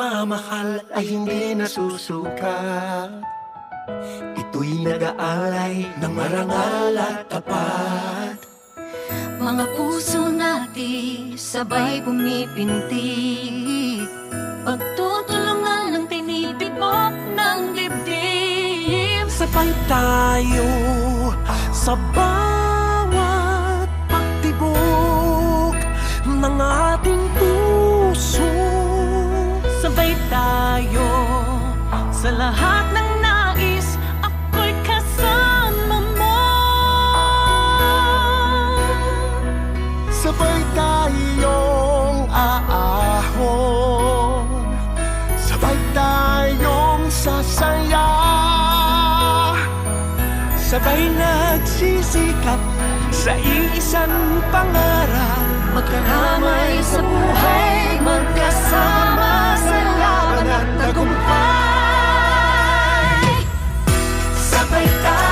pagmamahal ay hindi nasusuka. Ito'y nag-aalay ng marangal at tapat. Mga puso natin sabay pumipintig, pagtutulungan ng tinitibok ng dibdib. Sabay tayo sa bawat pagtibok ng ating puso. Sabay tayo sa lahat ng nais, ako'y kasama mo. Sabay tayong aahon, sabay tayong sasaya, sabay nagsisikap sa iisang pangarap. Magkaramay sa buhay, magkasama sa laban at tagumpay. Sabay tayo